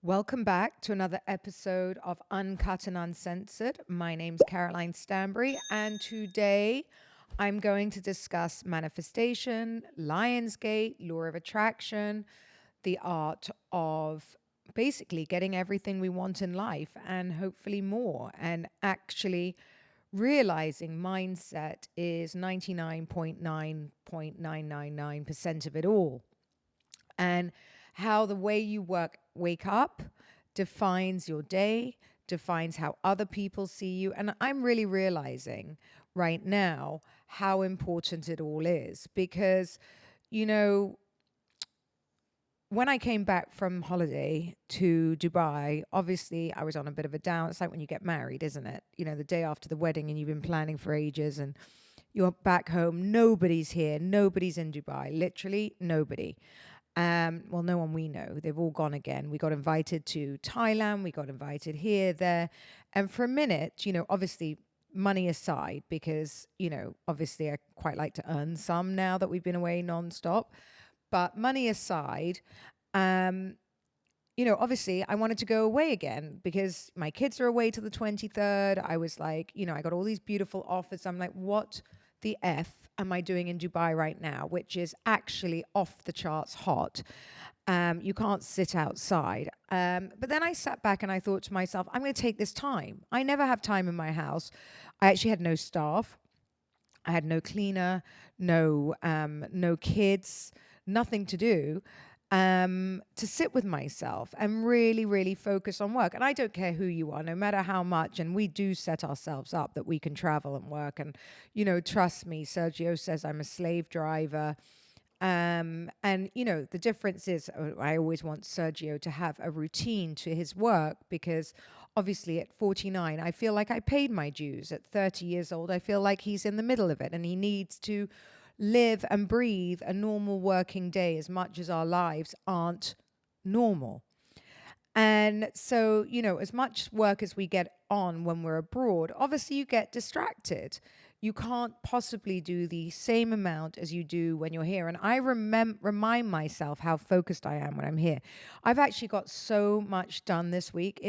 Welcome back to another episode of Uncut and Uncensored. My name's Caroline Stanbury, and today I'm going to discuss manifestation, Lionsgate, law of attraction, the art of basically getting everything we want in life and hopefully more, and actually realizing mindset is 99.999% of it all, and how the way you wake up defines your day, defines how other people see you. And I'm really realizing right now how important it all is because, you know, when I came back from holiday to Dubai, obviously I was on a bit of a down. It's like when you get married, isn't it? You know, the day after the wedding and you've been planning for ages and you're back home. Nobody's here. Nobody's in Dubai. Literally nobody. Well, no one we know. They've all gone again. We got invited to Thailand. We got invited here, there. And for a minute, obviously money aside, because, obviously I quite like to earn some now that we've been away nonstop. But money aside, obviously I wanted to go away again because my kids are away till the 23rd. I was like, I got all these beautiful offers. I'm like, what the F am I doing in Dubai right now? Which is actually off the charts hot. You can't sit outside. But then I sat back and I thought to myself, I'm going to take this time. I never have time in my house. I actually had no staff. I had no cleaner, no kids, nothing to do, to sit with myself and really, really focus on work. And I don't care who you are, no matter how much. And we do set ourselves up that we can travel and work. And, trust me, Sergio says I'm a slave driver. The difference is I always want Sergio to have a routine to his work because obviously at 49, I feel like I paid my dues. At 30 years old, I feel like he's in the middle of it and he needs to live and breathe a normal working day as much as our lives aren't normal. And so, as much work as we get on when we're abroad, obviously you get distracted. You can't possibly do the same amount as you do when you're here. And I remind myself how focused I am when I'm here. I've actually got so much done this week.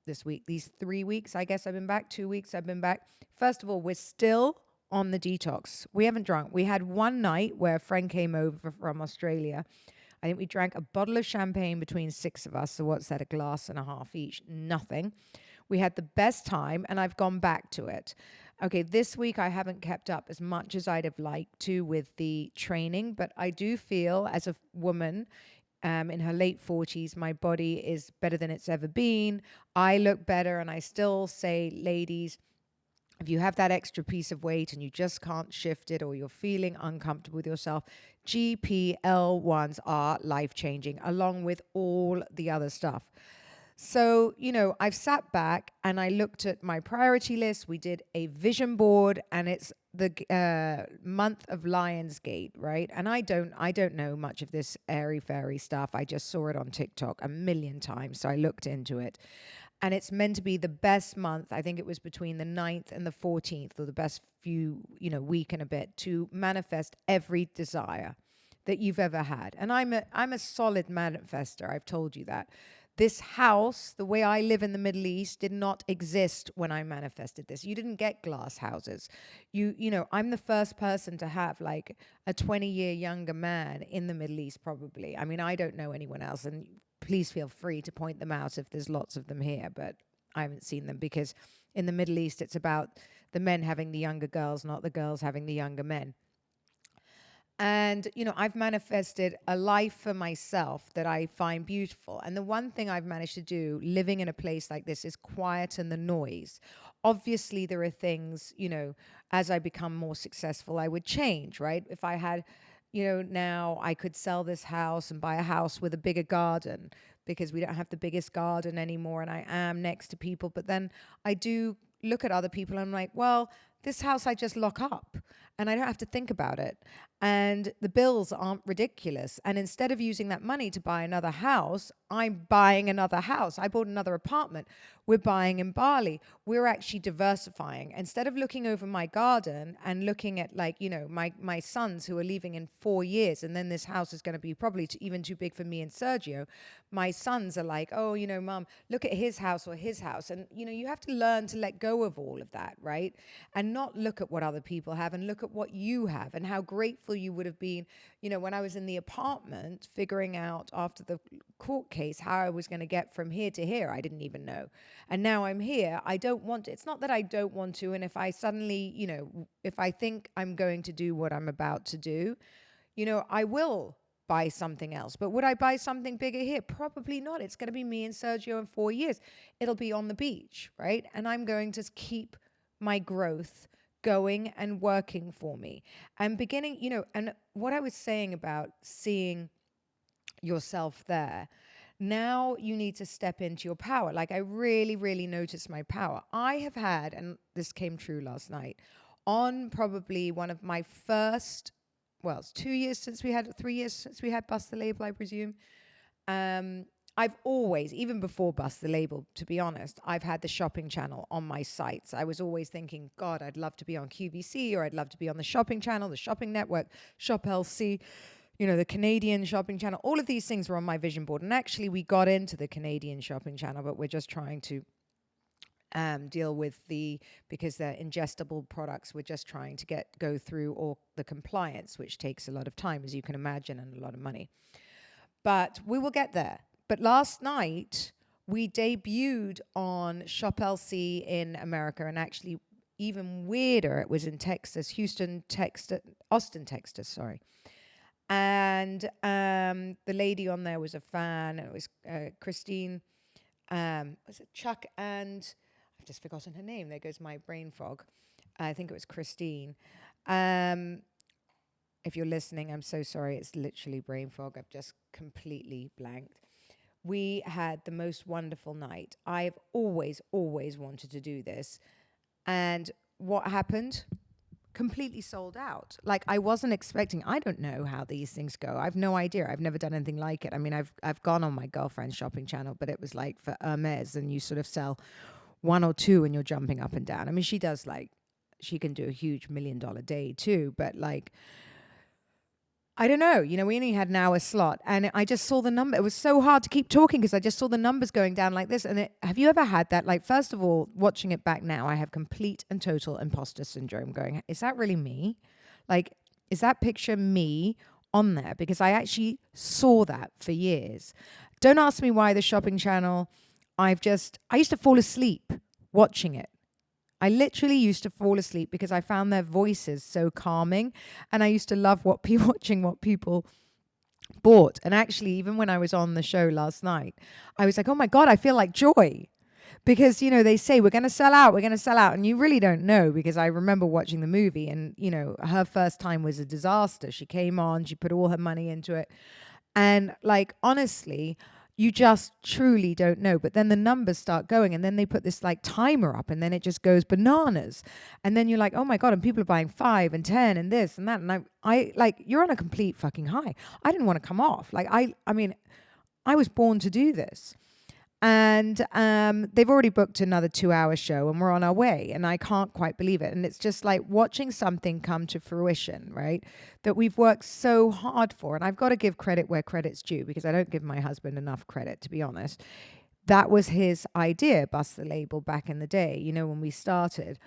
This week, these 3 weeks, I guess I've been back, 2 weeks I've been back. First of all, we're still on the detox. We haven't drunk. We had one night where a friend came over from Australia. I think we drank a bottle of champagne between six of us. So what's that, a glass and a half each? Nothing. We had the best time and I've gone back to it. Okay, this week I haven't kept up as much as I'd have liked to with the training, but I do feel as a woman in her late 40s, my body is better than it's ever been. I look better, and I still say, ladies, if you have that extra piece of weight and you just can't shift it or you're feeling uncomfortable with yourself, GPL1s are life-changing, along with all the other stuff. So, I've sat back and I looked at my priority list. We did a vision board and it's the month of Lionsgate, right? And I don't know much of this airy-fairy stuff. I just saw it on TikTok a million times. So I looked into it. And it's meant to be the best month. I think it was between the 9th and the 14th, or the best week and a bit, to manifest every desire that you've ever had. And I'm a solid manifester. I've told you that. This house, the way I live in the Middle East, did not exist when I manifested this. You didn't get glass houses. I'm the first person to have like a 20-year younger man in the Middle East, probably. I mean, I don't know anyone else, and please feel free to point them out if there's lots of them here, but I haven't seen them because in the Middle East, it's about the men having the younger girls, not the girls having the younger men. And, I've manifested a life for myself that I find beautiful. And the one thing I've managed to do living in a place like this is quieten the noise. Obviously, there are things, as I become more successful, I would change, right? If I had, now I could sell this house and buy a house with a bigger garden because we don't have the biggest garden anymore and I am next to people. But then I do look at other people and I'm like, well, this house I just lock up. and I don't have to think about it. And the bills aren't ridiculous. And instead of using that money to buy another house, I'm buying another house. I bought another apartment. We're buying in Bali. We're actually diversifying. Instead of looking over my garden and looking at, like, my sons who are leaving in 4 years, and then this house is going to be probably even too big for me and Sergio. My sons are like, oh, Mum, look at his house or his house. And, you have to learn to let go of all of that, right? And not look at what other people have, and look at what you have and how grateful you would have been, when I was in the apartment figuring out after the court case how I was going to get from here to here. I didn't even know. And now I'm here. I don't want to. It's not that I don't want to. And if I suddenly, if I think I'm going to do what I'm about to do, I will buy something else. But would I buy something bigger here? Probably not. It's going to be me and Sergio in 4 years. It'll be on the beach, right? And I'm going to keep my growth going and working for me. And beginning, and what I was saying about seeing yourself there, now you need to step into your power. Like, I really, really noticed my power. I have had, and this came true last night, on probably one of my first, well, it's 2 years since we had, 3 years since we had Bust the Label, I presume. I've always, even before Bust the Label, to be honest, I've had the shopping channel on my sites. I was always thinking, God, I'd love to be on QVC, or I'd love to be on the shopping channel, the shopping network, Shop LC, the Canadian shopping channel. All of these things were on my vision board. And actually, we got into the Canadian shopping channel, but we're just trying to deal with because they're ingestible products, we're just trying to go through all the compliance, which takes a lot of time, as you can imagine, and a lot of money. But we will get there. But last night, we debuted on Shop LC in America, and actually even weirder, it was in Texas, Austin, Texas, sorry. And the lady on there was a fan. It was Christine, was it Chuck and, I've just forgotten her name. There goes my brain fog. I think it was Christine. If you're listening, I'm so sorry. It's literally brain fog. I've just completely blanked. We had the most wonderful night. I've always, always wanted to do this. And what happened? Completely sold out. Like, I wasn't expecting. I don't know how these things go. I've no idea. I've never done anything like it. I mean, I've gone on my girlfriend's shopping channel, but it was like for Hermes, and you sort of sell one or two and you're jumping up and down. I mean, she can do a huge $1 million day too, but like, I don't know. We only had an hour slot, and I just saw the number. It was so hard to keep talking because I just saw the numbers going down like this. And have you ever had that? Like, first of all, watching it back now, I have complete and total imposter syndrome going, is that really me? Like, is that picture me on there? Because I actually saw that for years. Don't ask me why the shopping channel. I used to fall asleep watching it. I literally used to fall asleep because I found their voices so calming, and I used to love watching what people bought. And actually, even when I was on the show last night, I was like, oh my God, I feel like Joy. Because, they say, we're going to sell out. And you really don't know, because I remember watching the movie, and, her first time was a disaster. She came on, she put all her money into it. And like, honestly, you just truly don't know. But then the numbers start going, and then they put this like timer up, and then it just goes bananas. And then you're like, oh my God, and people are buying 5 and 10 and this and that. And I like, you're on a complete fucking high. I didn't want to come off. Like, I mean, I was born to do this. And they've already booked another 2-hour show, and we're on our way, and I can't quite believe it. And it's just like watching something come to fruition, right? That we've worked so hard for. And I've got to give credit where credit's due, because I don't give my husband enough credit, to be honest. That was his idea, Bust the Label, back in the day, when we started.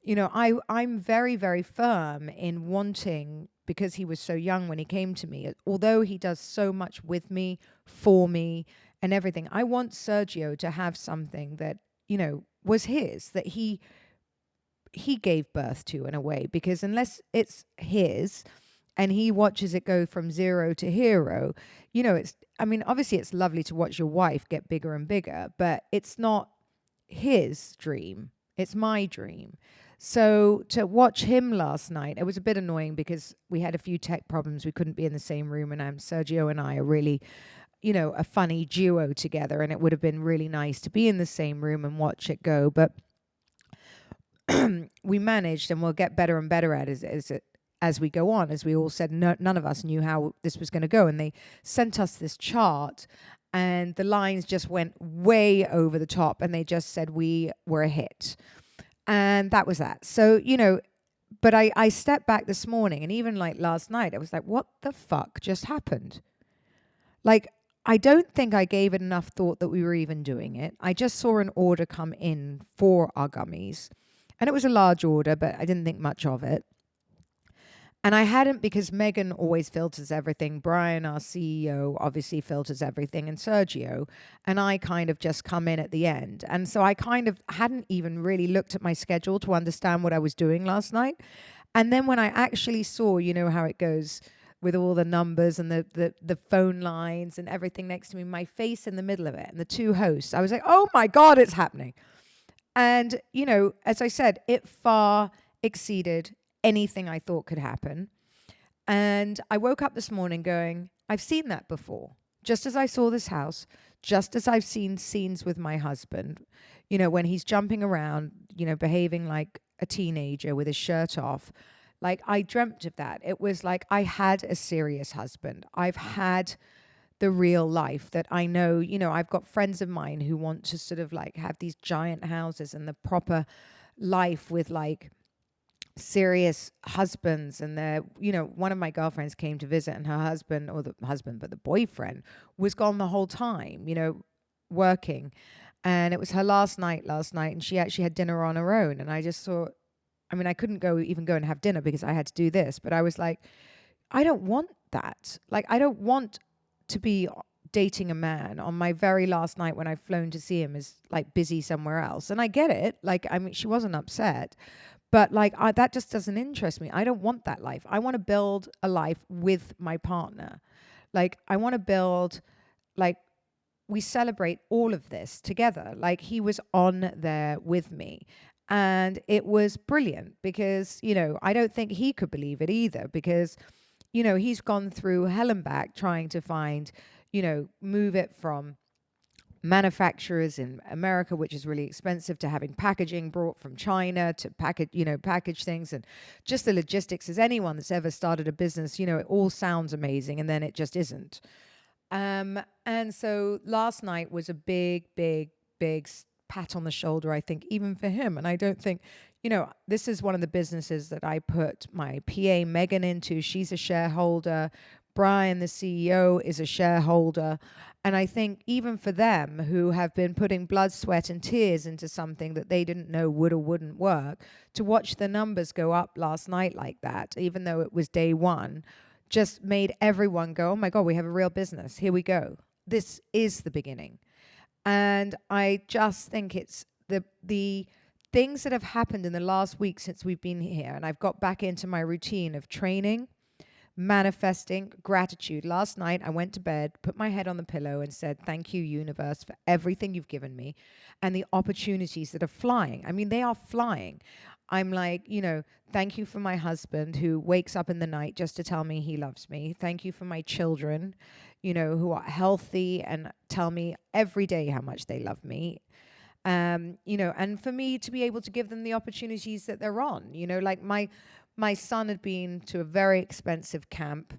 I'm very, very firm in wanting, because he was so young when he came to me, although he does so much with me, for me, and everything. I want Sergio to have something that, was his, that he gave birth to, in a way, because unless it's his and he watches it go from zero to hero, obviously it's lovely to watch your wife get bigger and bigger, but it's not his dream. It's my dream. So to watch him last night, it was a bit annoying because we had a few tech problems. We couldn't be in the same room, and Sergio and I are really, a funny duo together, and it would have been really nice to be in the same room and watch it go. But we managed, and we'll get better and better at it as we go on. As we all said, none of us knew how this was going to go. And they sent us this chart, and the lines just went way over the top, and they just said we were a hit. And that was that. So, but I stepped back this morning, and even like last night, I was like, what the fuck just happened? Like, I don't think I gave it enough thought that we were even doing it. I just saw an order come in for our gummies, and it was a large order, but I didn't think much of it. And I hadn't, because Megan always filters everything. Brian, our CEO, obviously filters everything, and Sergio. And I kind of just come in at the end. And so I kind of hadn't even really looked at my schedule to understand what I was doing last night. And then when I actually saw, how it goes with all the numbers and the phone lines and everything next to me, my face in the middle of it, and the two hosts, I was like, oh my God, it's happening. And, as I said, it far exceeded anything I thought could happen. And I woke up this morning going, I've seen that before. Just as I saw this house, just as I've seen scenes with my husband, when he's jumping around, behaving like a teenager with his shirt off. Like, I dreamt of that. It was like I had a serious husband. I've had the real life that I know, I've got friends of mine who want to sort of like have these giant houses and the proper life with like serious husbands. And they're, one of my girlfriends came to visit, and her husband, or the husband, but the boyfriend was gone the whole time, working. And it was her last night, and she actually had dinner on her own. And I just thought, I couldn't even go and have dinner because I had to do this. But I was like, I don't want that. Like, I don't want to be dating a man on my very last night when I've flown to see him is like busy somewhere else. And I get it. Like, she wasn't upset. But like, that just doesn't interest me. I don't want that life. I want to build a life with my partner. Like, I want to build, like, we celebrate all of this together. Like, he was on there with me. And it was brilliant because, I don't think he could believe it either because, he's gone through hell and back trying to find, move it from manufacturers in America, which is really expensive, to having packaging brought from China to package things, and just the logistics. As anyone that's ever started a business, it all sounds amazing and then it just isn't. And so last night was a big pat on the shoulder, I think, even for him. And I don't think, this is one of the businesses that I put my PA Megan into. She's a shareholder. Brian, the CEO, is a shareholder. And I think even for them, who have been putting blood, sweat, and tears into something that they didn't know would or wouldn't work, to watch the numbers go up last night like that, even though it was day one, just made everyone go, oh my God, we have a real business. Here we go. This is the beginning. And I just think it's the things that have happened in the last week since we've been here. And I've got back into my routine of training, manifesting, gratitude. Last night I went to bed, put my head on the pillow and said, thank you, universe, for everything you've given me and the opportunities that are flying. They are flying. I'm like, thank you for my husband who wakes up in the night just to tell me he loves me. Thank you for my children, who are healthy and tell me every day how much they love me. And for me to be able to give them the opportunities that they're on, like my son had been to a very expensive camp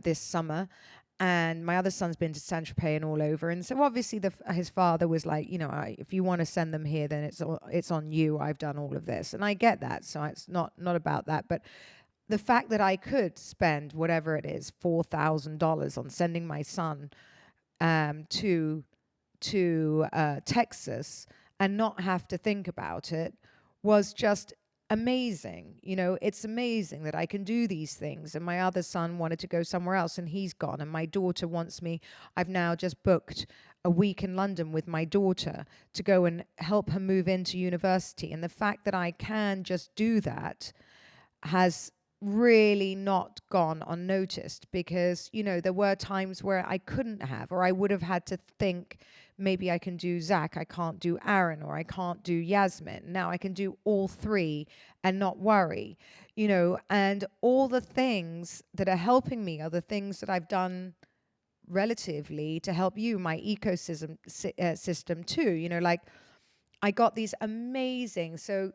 this summer, and my other son's been to Saint-Tropez and all over. And so obviously his father was like, if you want to send them here, then it's on you. I've done all of this. And I get that. So it's not about that. But the fact that I could spend whatever it is, $4,000 on sending my son to Texas and not have to think about it was just amazing. It's amazing that I can do these things. And my other son wanted to go somewhere else and he's gone. And my daughter wants me. I've now just booked a week in London with my daughter to go and help her move into university. And the fact that I can just do that has really not gone unnoticed because, there were times where I couldn't have, or I would have had to think, maybe I can do Zach, I can't do Aaron, or I can't do Yasmin. Now I can do all three and not worry, and all the things that are helping me are the things that I've done relatively to help you, my ecosystem system too, like I got these amazing, so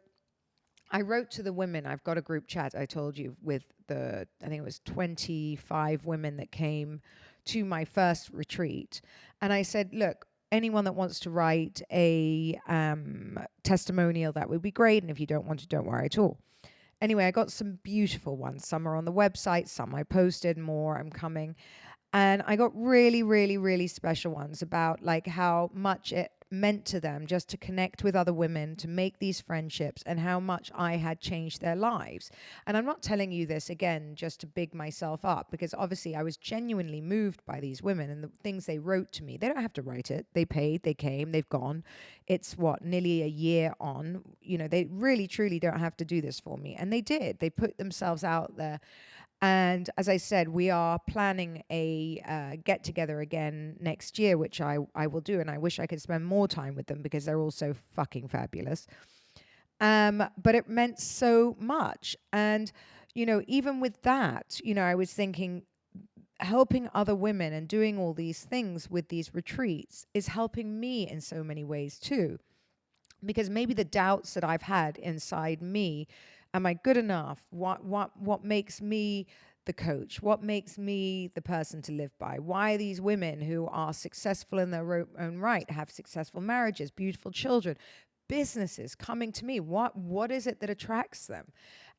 I wrote to the women. I've got a group chat, I told you, with I think it was 25 women that came to my first retreat. And I said, look, anyone that wants to write a testimonial, that would be great. And if you don't want to, don't worry at all. Anyway, I got some beautiful ones. Some are on the website, some I posted, more I'm coming. And I got really, really, really special ones about like how much it meant to them just to connect with other women, to make these friendships, and how much I had changed their lives. And I'm not telling you this again just to big myself up, because obviously I was genuinely moved by these women and the things they wrote to me. They don't have to write it. They paid, they came, they've gone. It's what, nearly a year on. You know, they really, truly don't have to do this for me. And they did. They put themselves out there. And as I said, we are planning a get together again next year, which I will do. And I wish I could spend more time with them because they're all so fucking fabulous. But it meant so much. And, you know, even with that, you know, I was thinking helping other women and doing all these things with these retreats is helping me in so many ways too. Because maybe the doubts that I've had inside me, am I good enough? What makes me the coach? What makes me the person to live by? Why are these women who are successful in their own right, have successful marriages, beautiful children, businesses coming to me? What is it that attracts them?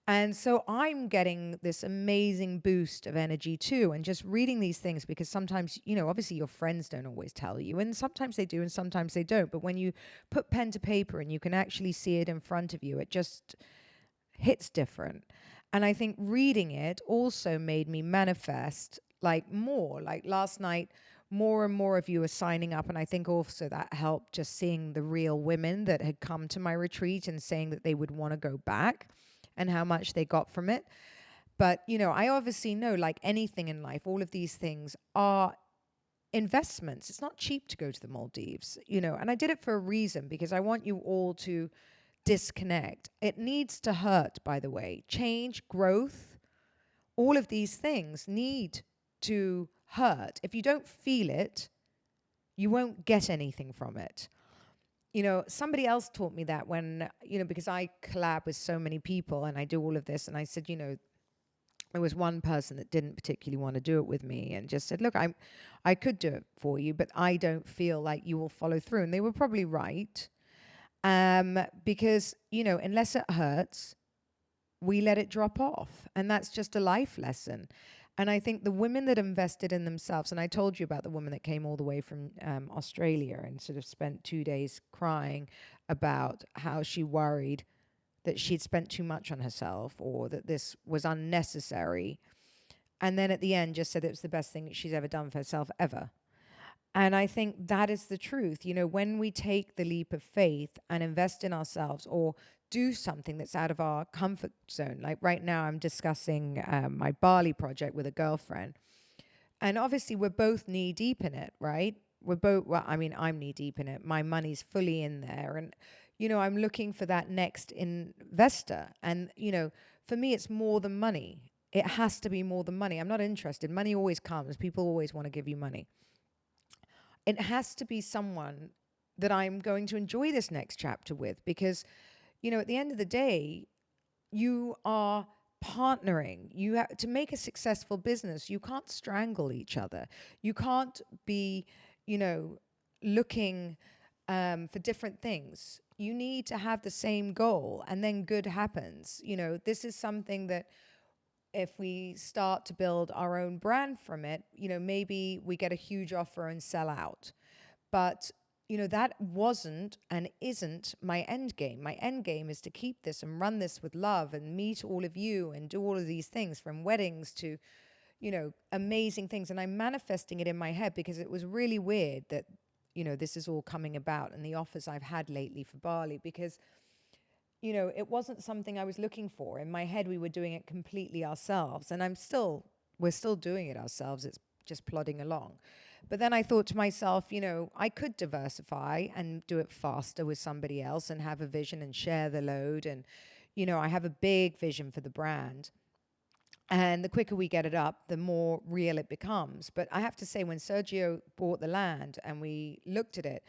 And so I'm getting this amazing boost of energy too, and just reading these things, because sometimes, you know, obviously your friends don't always tell you, and sometimes they do and sometimes they don't. But when you put pen to paper and you can actually see it in front of you, it just hits different. And I think reading it also made me manifest like more. Like last night, more and more of you are signing up. And I think also that helped, just seeing the real women that had come to my retreat and saying that they would want to go back and how much they got from it. But, you know, I obviously know, like anything in life, all of these things are investments. It's not cheap to go to the Maldives, you know, and I did it for a reason, because I want you all to disconnect. It needs to hurt, by the way. Change, growth, all of these things need to hurt. If you don't feel it, you won't get anything from it. You know, somebody else taught me that when, you know, because I collab with so many people and I do all of this, and I said, you know, there was one person that didn't particularly want to do it with me and just said, look, I could do it for you, but I don't feel like you will follow through. And they were probably right. Because, you know, unless it hurts, we let it drop off. And that's just a life lesson. And I think the women that invested in themselves, and I told you about the woman that came all the way from Australia and sort of spent 2 days crying about how she worried that she'd spent too much on herself, or that this was unnecessary. And then at the end just said it was the best thing that she's ever done for herself ever. And I think that is the truth. You know, when we take the leap of faith and invest in ourselves, or do something that's out of our comfort zone. Like right now, I'm discussing my Bali project with a girlfriend. And obviously, we're both knee deep in it, right? We're both, well, I mean, I'm knee deep in it. My money's fully in there. And, you know, I'm looking for that next investor. And, you know, for me, it's more than money. It has to be more than money. I'm not interested. Money always comes. People always want to give you money. It has to be someone that I'm going to enjoy this next chapter with, because, you know, at the end of the day, you are partnering. You have to make a successful business. You can't strangle each other. You can't be, you know, looking for different things. You need to have the same goal, and then good happens. You know, this is something that if we start to build our own brand from it, you know, maybe we get a huge offer and sell out. But, you know, that wasn't and isn't my end game. My end game is to keep this and run this with love and meet all of you and do all of these things, from weddings to, you know, amazing things. And I'm manifesting it in my head, because it was really weird that, you know, this is all coming about, and the offers I've had lately for Bali, because, you know, it wasn't something I was looking for. In my head, we were doing it completely ourselves, and we're still doing it ourselves. It's just plodding along. But then I thought to myself, you know, I could diversify and do it faster with somebody else and have a vision and share the load. And, you know, I have a big vision for the brand. And the quicker we get it up, the more real it becomes. But I have to say, when Sergio bought the land and we looked at it,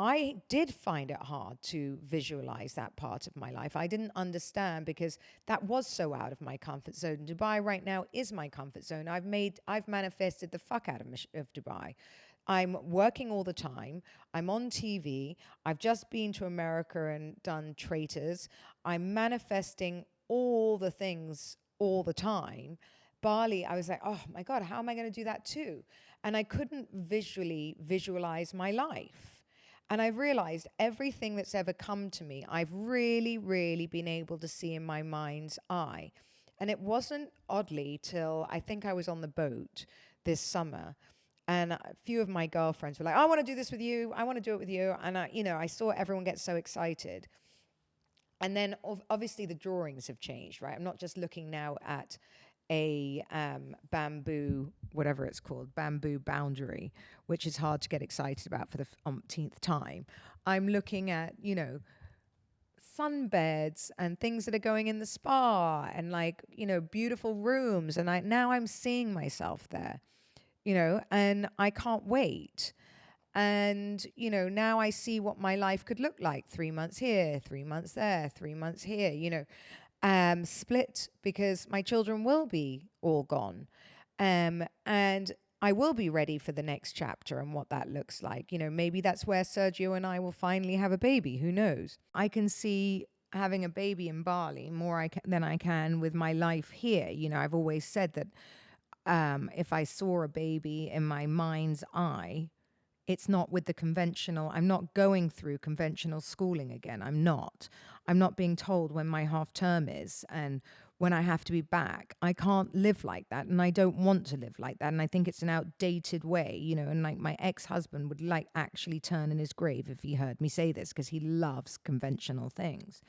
I did find it hard to visualize that part of my life. I didn't understand because that was so out of my comfort zone. Dubai right now is my comfort zone. I've manifested the fuck out of, of Dubai. I'm working all the time. I'm on TV. I've just been to America and done Traitors. I'm manifesting all the things all the time. Bali, I was like, oh my God, how am I going to do that too? And I couldn't visualize my life. And I've realized everything that's ever come to me, I've really, really been able to see in my mind's eye. And it wasn't oddly till I think I was on the boat this summer. And a few of my girlfriends were like, I want to do this with you. I want to do it with you. And I saw everyone get so excited. And then obviously the drawings have changed, right? I'm not just looking now at a bamboo, whatever it's called, bamboo boundary, which is hard to get excited about for the umpteenth time. I'm looking at, sunbeds and things that are going in the spa and beautiful rooms. And now I'm seeing myself there, and I can't wait. And, now I see what my life could look like 3 months here, 3 months there, 3 months here, split because my children will be all gone. And I will be ready for the next chapter and what that looks like. Maybe that's where Sergio and I will finally have a baby. Who knows? I can see having a baby in Bali more than I can with my life here. I've always said that if I saw a baby in my mind's eye, it's not with the conventional, I'm not going through conventional schooling again. I'm not being told when my half term is and when I have to be back. I can't live like that, and I don't want to live like that. And I think it's an outdated way, and my ex-husband would actually turn in his grave if he heard me say this, because he loves conventional things.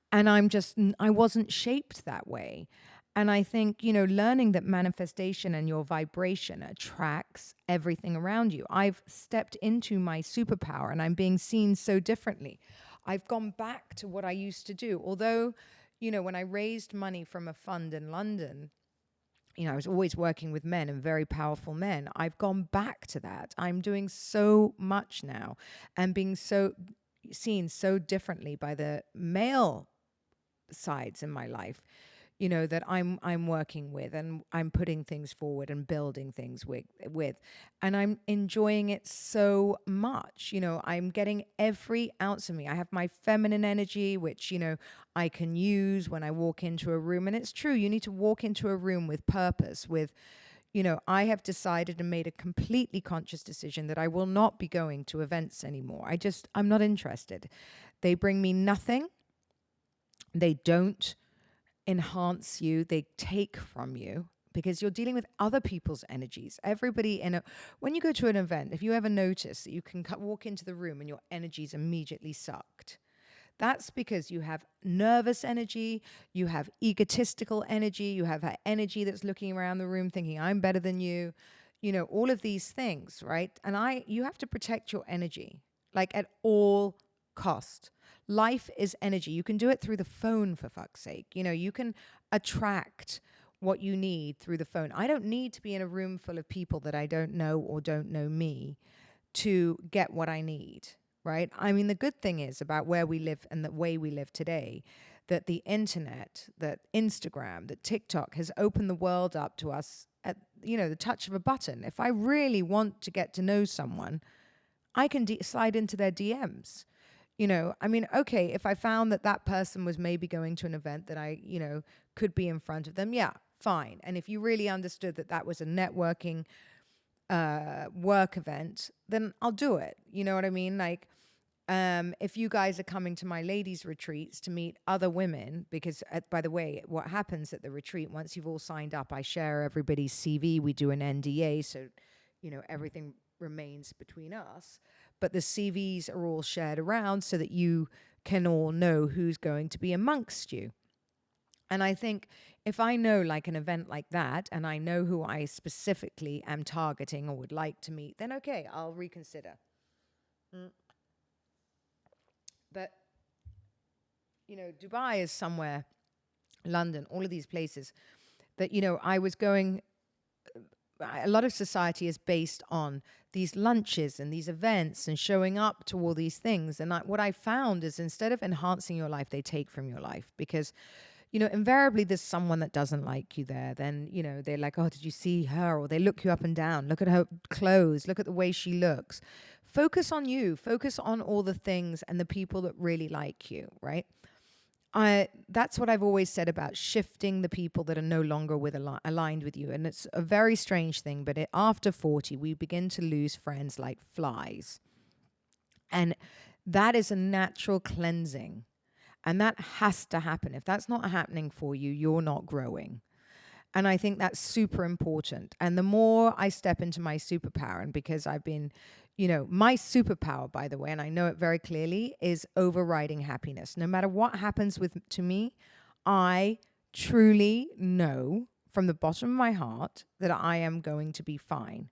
And I wasn't shaped that way. And I think, learning that manifestation and your vibration attracts everything around you. I've stepped into my superpower and I'm being seen so differently. I've gone back to what I used to do. Although, when I raised money from a fund in London, I was always working with men and very powerful men. I've gone back to that. I'm doing so much now and being seen so differently by the male sides in my life, that I'm working with, and I'm putting things forward and building things with, and I'm enjoying it so much. I'm getting every ounce of me. I have my feminine energy, which, I can use when I walk into a room. And it's true, you need to walk into a room with purpose, I have decided and made a completely conscious decision that I will not be going to events anymore. I'm not interested. They bring me nothing. They don't enhance you, they take from you, because you're dealing with other people's energies. When you go to an event, if you ever notice that you can walk into the room and your energy's immediately sucked, that's because you have nervous energy, you have egotistical energy, you have that energy that's looking around the room thinking, I'm better than you, all of these things, right? And you have to protect your energy, at all cost. Life is energy. You can do it through the phone, for fuck's sake. You can attract what you need through the phone. I don't need to be in a room full of people that I don't know or don't know me to get what I need, right? I mean, the good thing is about where we live and the way we live today, that the internet, that Instagram, that TikTok has opened the world up to us at, the touch of a button. If I really want to get to know someone, I can slide into their DMs. Okay, if I found that person was maybe going to an event that I, could be in front of them, yeah, fine. And if you really understood that was a networking work event, then I'll do it. You know what I mean? If you guys are coming to my ladies' retreats to meet other women, because by the way, what happens at the retreat, once you've all signed up, I share everybody's CV, we do an NDA, so, everything remains between us. But the CVs are all shared around so that you can all know who's going to be amongst you. And I think if I know an event like that, and I know who I specifically am targeting or would like to meet, then okay, I'll reconsider. But, Dubai is somewhere, London, all of these places that, I was going a lot of society is based on these lunches and these events and showing up to all these things. And what I found is instead of enhancing your life, they take from your life because, invariably there's someone that doesn't like you there. Then, they're like, oh, did you see her? Or they look you up and down. Look at her clothes. Look at the way she looks. Focus on you. Focus on all the things and the people that really like you, right? That's what I've always said about shifting the people that are no longer aligned with you. And it's a very strange thing, but after 40, we begin to lose friends like flies. And that is a natural cleansing. And that has to happen. If that's not happening for you, you're not growing. And I think that's super important. And the more I step into my superpower, and because I've been, my superpower, by the way, and I know it very clearly, is overriding happiness. No matter what happens to me, I truly know from the bottom of my heart that I am going to be fine.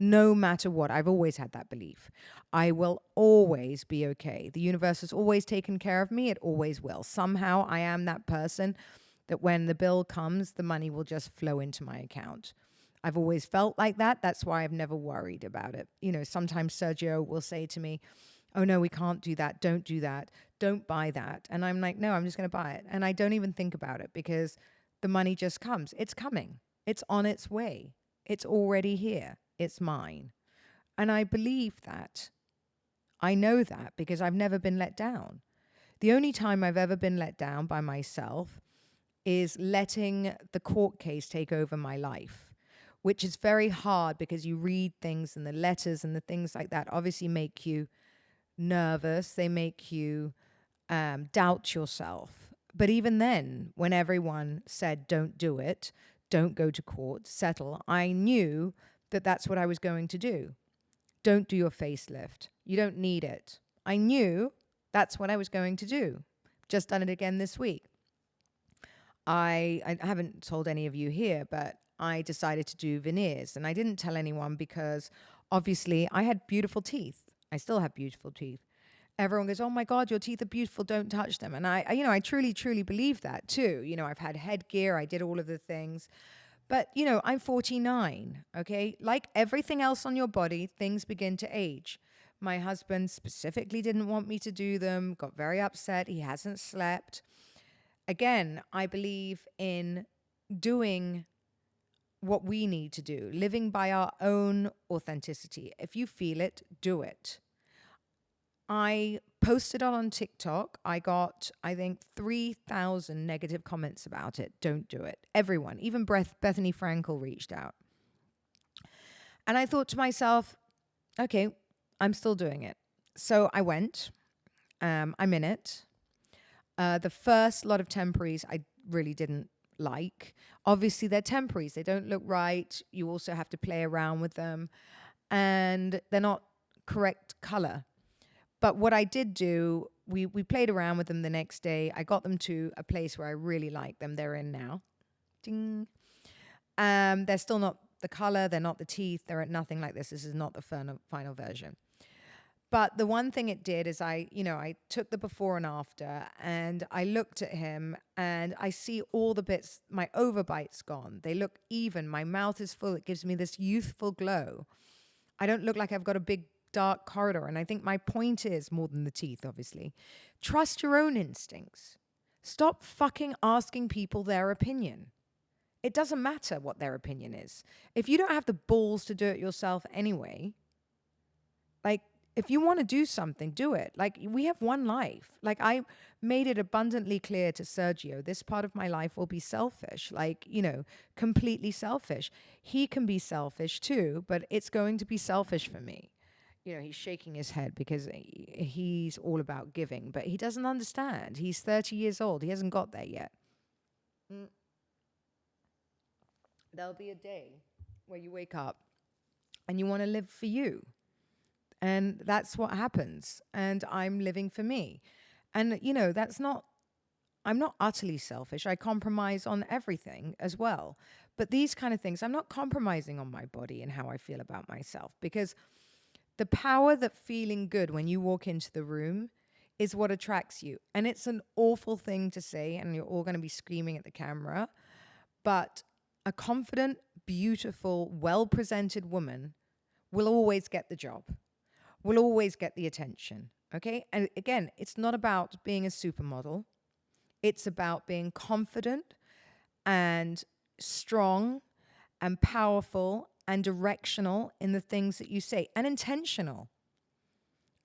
No matter what. I've always had that belief. I will always be okay. The universe has always taken care of me. It always will. Somehow I am that person that when the bill comes, the money will just flow into my account. I've always felt like that. That's why I've never worried about it. Sometimes Sergio will say to me, oh no, we can't do that. Don't do that. Don't buy that. And I'm like, no, I'm just going to buy it. And I don't even think about it because the money just comes. It's coming. It's on its way. It's already here. It's mine. And I believe that. I know that because I've never been let down. The only time I've ever been let down by myself is letting the court case take over my life, which is very hard because you read things and the letters and the things like that obviously make you nervous. They make you doubt yourself. But even then, when everyone said, don't do it, don't go to court, settle, I knew that that's what I was going to do. Don't do your facelift. You don't need it. I knew that's what I was going to do. Just done it again this week. I haven't told any of you here, but I decided to do veneers. And I didn't tell anyone because obviously I had beautiful teeth. I still have beautiful teeth. Everyone goes, oh my God, your teeth are beautiful. Don't touch them. And I truly, truly believe that too. I've had headgear. I did all of the things. But, I'm 49, okay? Like everything else on your body, things begin to age. My husband specifically didn't want me to do them, got very upset. He hasn't slept. Again, I believe in doing what we need to do, living by our own authenticity. If you feel it, do it. I posted it on TikTok. I got, I think, 3,000 negative comments about it. Don't do it. Everyone, even Bethany Frankel reached out. And I thought to myself, okay, I'm still doing it. So I went. I'm in it. The first lot of temporaries I really didn't like. Obviously, they're temporaries. They don't look right. You also have to play around with them. And they're not correct color. But what I did do, we played around with them the next day. I got them to a place where I really like them. They're in now. Ding. They're still not the color. They're not the teeth. They're nothing like this. This is not the final version. But the one thing it did is I took the before and after and I looked at him and I see all the bits, my overbite's gone. They look even. My mouth is full. It gives me this youthful glow. I don't look like I've got a big dark corridor. And I think my point is, more than the teeth, obviously, trust your own instincts. Stop fucking asking people their opinion. It doesn't matter what their opinion is. If you don't have the balls to do it yourself anyway, like, if you want to do something, do it. Like, we have one life. Like, I made it abundantly clear to Sergio, this part of my life will be selfish, like, completely selfish. He can be selfish too, but it's going to be selfish for me. He's shaking his head because he's all about giving, but he doesn't understand. He's 30 years old. He hasn't got there yet. There'll be a day where you wake up and you want to live for you. And that's what happens. And I'm living for me. And, I'm not utterly selfish. I compromise on everything as well. But these kind of things, I'm not compromising on my body and how I feel about myself, because the power that feeling good when you walk into the room is what attracts you. And it's an awful thing to say, and you're all going to be screaming at the camera. But a confident, beautiful, well-presented woman will always get the job, will always get the attention, okay? And again, it's not about being a supermodel. It's about being confident and strong and powerful and directional in the things that you say, and intentional.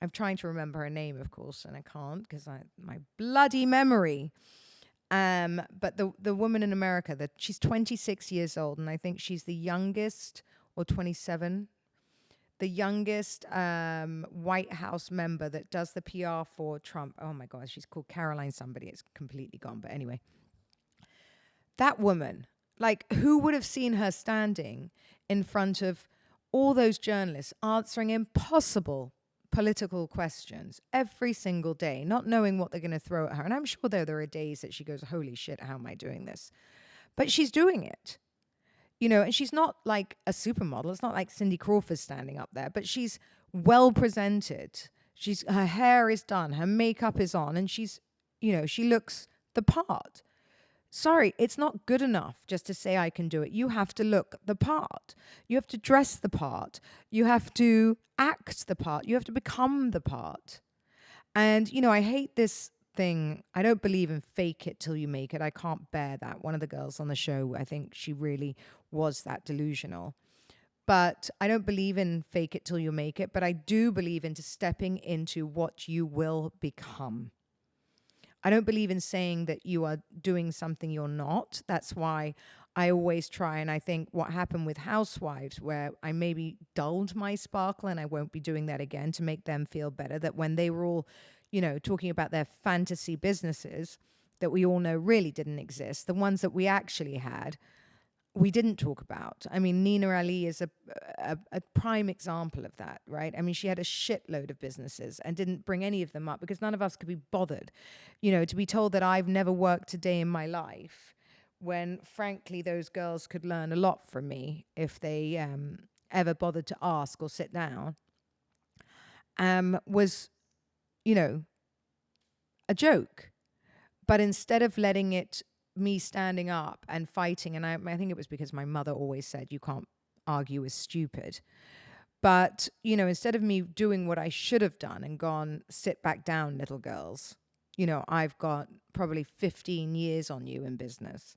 I'm trying to remember her name, of course, and I can't because my bloody memory. But the woman in America, that she's 26 years old, and I think she's the youngest, or 27, the youngest White House member that does the PR for Trump. Oh my God, she's called Caroline somebody. It's completely gone. But anyway, that woman, like, who would have seen her standing in front of all those journalists answering impossible political questions every single day, not knowing what they're going to throw at her? And I'm sure there are days that she goes, holy shit, how am I doing this? But she's doing it, you know, and she's not like a supermodel. It's not like Cindy Crawford standing up there, but she's well presented. Her hair is done, her makeup is on, and she's, you know, she looks the part. Sorry, it's not good enough just to say I can do it. You have to look the part. You have to dress the part. You have to act the part. You have to become the part. And, you know, I hate this thing. I don't believe in fake it till you make it. I can't bear that. One of the girls on the show, I think she really was that delusional. But I don't believe in fake it till you make it. But I do believe into stepping into what you will become. I don't believe in saying that you are doing something you're not. That's why I always try, and I think what happened with Housewives, where I maybe dulled my sparkle, and I won't be doing that again, to make them feel better, that when they were all, you know, talking about their fantasy businesses that we all know really didn't exist, the ones that we actually had, we didn't talk about. I mean, Nina Ali is a prime example of that, right? I mean, she had a shitload of businesses and didn't bring any of them up because none of us could be bothered. You know, to be told that I've never worked a day in my life, when frankly those girls could learn a lot from me if they ever bothered to ask or sit down, was, you know, a joke. But instead of letting it, me standing up and fighting, and I think it was because my mother always said you can't argue with stupid. But, you know, instead of me doing what I should have done and gone, sit back down, little girls, you know, I've got probably 15 years on you in business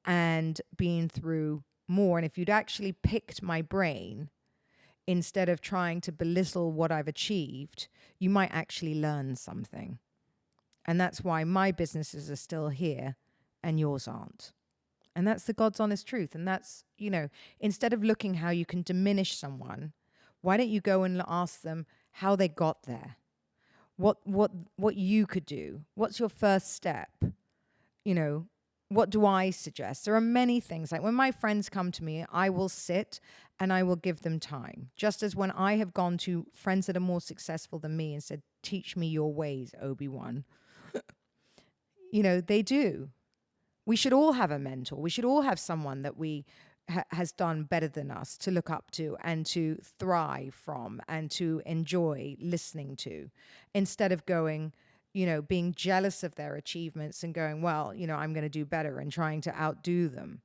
and been through more. And if you'd actually picked my brain instead of trying to belittle what I've achieved, you might actually learn something. And that's why my businesses are still here and yours aren't. And that's the God's honest truth. And that's, you know, instead of looking how you can diminish someone, why don't you go and ask them how they got there? What you could do? What's your first step? You know, what do I suggest? There are many things. Like when my friends come to me, I will sit and I will give them time. Just as when I have gone to friends that are more successful than me and said, teach me your ways, Obi-Wan. You know, they do. We should all have a mentor. We should all have someone that we has done better than us to look up to and to thrive from and to enjoy listening to, instead of going, you know, being jealous of their achievements and going, well, you know, I'm going to do better and trying to outdo them.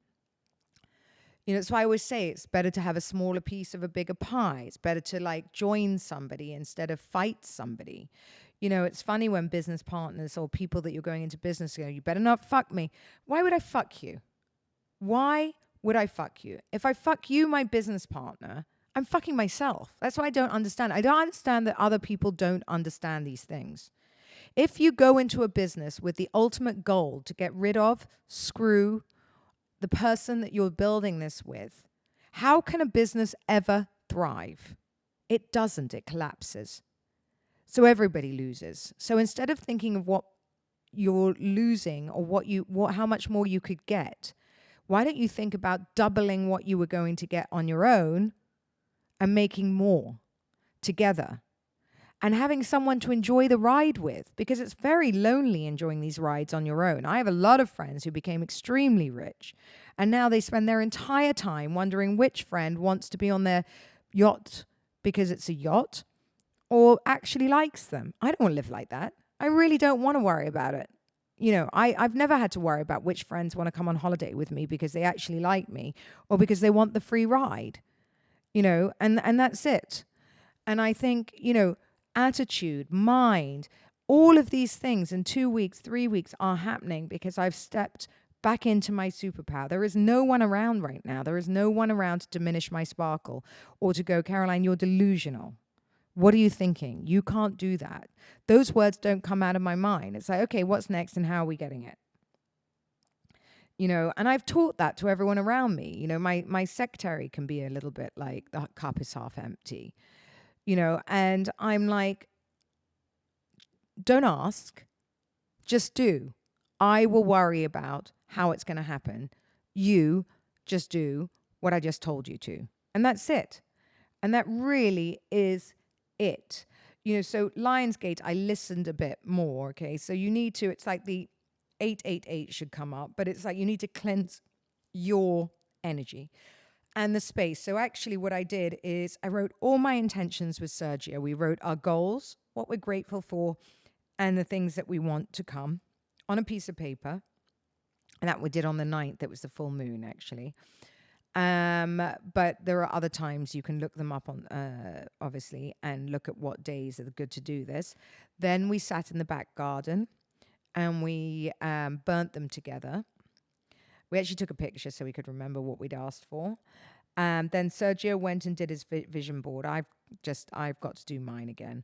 You know, that's why I always say it's better to have a smaller piece of a bigger pie. It's better to like join somebody instead of fight somebody. You know, it's funny when business partners or people that you're going into business go, you better not fuck me. Why would I fuck you? Why would I fuck you? If I fuck you, my business partner, I'm fucking myself. That's what I don't understand. I don't understand that other people don't understand these things. If you go into a business with the ultimate goal to get rid of, screw the person that you're building this with, how can a business ever thrive? It doesn't. It collapses. So everybody loses. So instead of thinking of what you're losing or how much more you could get, why don't you think about doubling what you were going to get on your own and making more together and having someone to enjoy the ride with? Because it's very lonely enjoying these rides on your own. I have a lot of friends who became extremely rich, and now they spend their entire time wondering which friend wants to be on their yacht because it's a yacht, or actually likes them. I don't want to live like that. I really don't want to worry about it. I've never had to worry about which friends want to come on holiday with me because they actually like me or because they want the free ride, and that's it. And I think, attitude, mind, all of these things in 2 weeks, 3 weeks are happening because I've stepped back into my superpower. There is no one around right now. There is no one around to diminish my sparkle or to go, Caroline, you're delusional. What are you thinking? You can't do that. Those words don't come out of my mind. It's like, okay, what's next and how are we getting it? And I've taught that to everyone around me. My secretary can be a little bit like the cup is half empty, and I'm like, don't ask, just do. I will worry about how it's going to happen. You just do what I just told you to. And that's it. And that really is it. So Lionsgate, I listened a bit more, okay? So you need to, it's like the 888 should come up, but it's like you need to cleanse your energy and the space. So actually what I did is I wrote all my intentions with Sergio. We wrote our goals, what we're grateful for, and the things that we want to come on a piece of paper. And that we did on the 9th. It was the full moon, actually. But there are other times you can look them up on, obviously, and look at what days are good to do this. Then we sat in the back garden and we burnt them together. We actually took a picture so we could remember what we'd asked for. Then Sergio went and did his vision board. I've got to do mine again.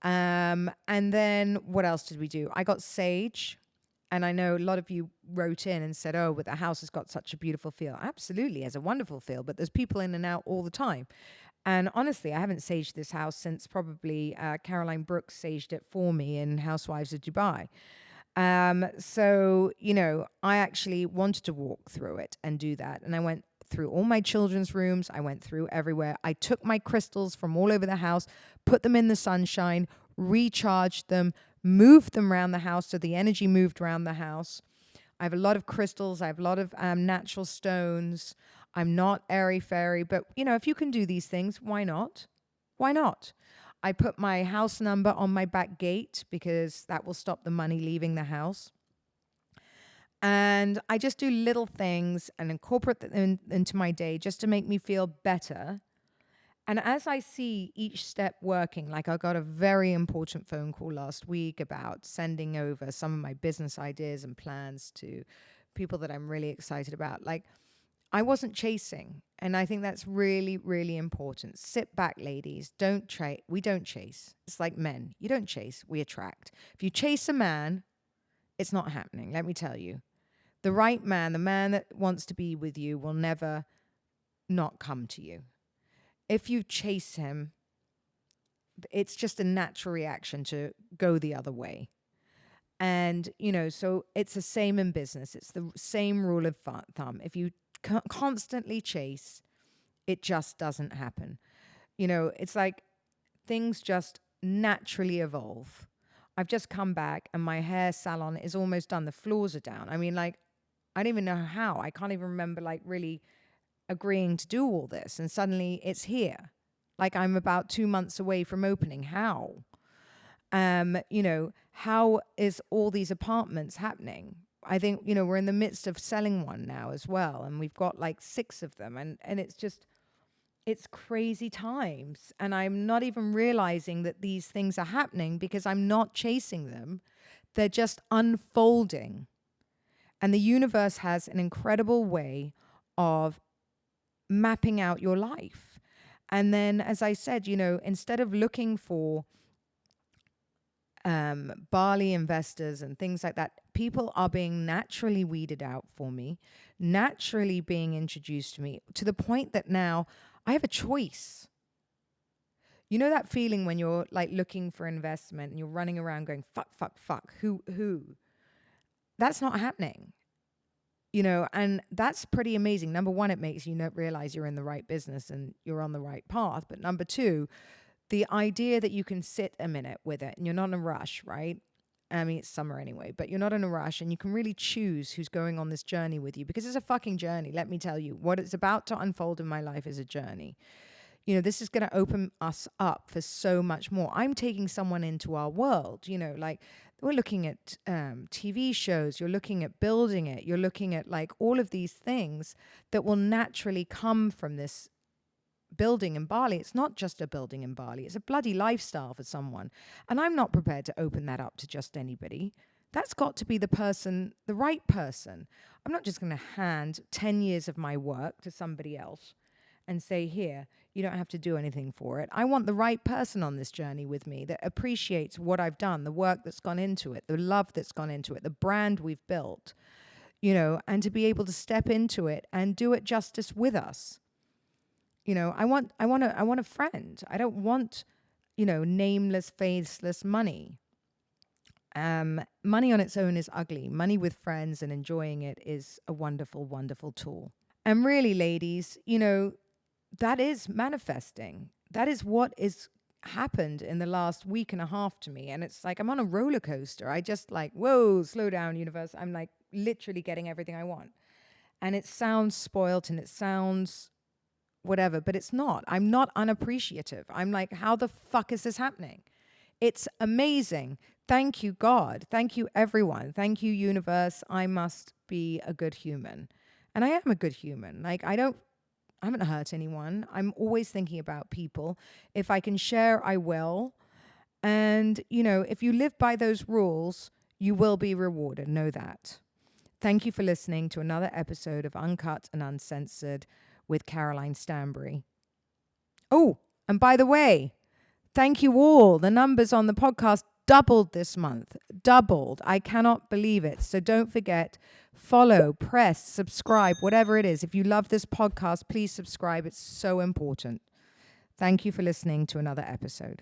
And then what else did we do? I got sage. And I know a lot of you wrote in and said, oh, but the house has got such a beautiful feel. Absolutely, it has a wonderful feel, but there's people in and out all the time. And honestly, I haven't saged this house since probably Caroline Brooks saged it for me in Housewives of Dubai. So, I actually wanted to walk through it and do that. And I went through all my children's rooms. I went through everywhere. I took my crystals from all over the house, put them in the sunshine, recharged them, moved them around the house so the energy moved around the house. I have a lot of crystals. I have a lot of natural stones. I'm not airy-fairy, but, if you can do these things, why not? Why not? I put my house number on my back gate because that will stop the money leaving the house. And I just do little things and incorporate them into my day just to make me feel better. And as I see each step working, like I got a very important phone call last week about sending over some of my business ideas and plans to people that I'm really excited about. Like, I wasn't chasing. And I think that's really, really important. Sit back, ladies. We don't chase. It's like men. You don't chase, we attract. If you chase a man, it's not happening, let me tell you. The right man, the man that wants to be with you, will never not come to you. If you chase him, it's just a natural reaction to go the other way. And, so it's the same in business. It's the same rule of thumb. If you constantly chase, it just doesn't happen. It's like things just naturally evolve. I've just come back and my hair salon is almost done. The floors are down. I mean, like, I don't even know how. I can't even remember, like, really agreeing to do all this, and suddenly it's here. Like, I'm about 2 months away from opening. How? How is all these apartments happening? I think, we're in the midst of selling one now as well, and we've got like 6 of them, and it's crazy times, and I'm not even realizing that these things are happening because I'm not chasing them. They're just unfolding. And the universe has an incredible way of mapping out your life. And then, as I said, instead of looking for Bali investors and things like that, people are being naturally weeded out for me, naturally being introduced to me, to the point that now I have a choice. You know that feeling when you're like looking for investment and you're running around going, fuck, who? That's not happening. And that's pretty amazing. Number one, it makes you realize you're in the right business and you're on the right path. But number two, the idea that you can sit a minute with it and you're not in a rush, right? I mean, it's summer anyway, but you're not in a rush and you can really choose who's going on this journey with you, because it's a fucking journey. Let me tell you, what is about to unfold in my life is a journey. This is going to open us up for so much more. I'm taking someone into our world, like We're looking at TV shows. You're looking at building it. You're looking at like all of these things that will naturally come from this building in Bali. It's not just a building in Bali. It's a bloody lifestyle for someone. And I'm not prepared to open that up to just anybody. That's got to be the right person. I'm not just going to hand 10 years of my work to somebody else and say, here, you don't have to do anything for it. I want the right person on this journey with me that appreciates what I've done, the work that's gone into it, the love that's gone into it, the brand we've built, and to be able to step into it and do it justice with us. I want a friend. I don't want, nameless, faceless money. Money on its own is ugly. Money with friends and enjoying it is a wonderful, wonderful tool. And really, ladies, that is manifesting. That is what is happened in the last week and a half to me. And it's like I'm on a roller coaster. I just like, whoa, slow down, universe. I'm like literally getting everything I want. And it sounds spoilt and it sounds whatever, but it's not. I'm not unappreciative. I'm like, how the fuck is this happening? It's amazing. Thank you, God. Thank you, everyone. Thank you, universe. I must be a good human. And I am a good human. Like, I haven't hurt anyone. I'm always thinking about people. If I can share, I will. And, if you live by those rules, you will be rewarded. Know that. Thank you for listening to another episode of Uncut and Uncensored with Caroline Stanbury. Oh, and by the way, thank you all. The numbers on the podcast doubled this month. Doubled. I cannot believe it. So don't forget, follow, press, subscribe, whatever it is. If you love this podcast, please subscribe. It's so important. Thank you for listening to another episode.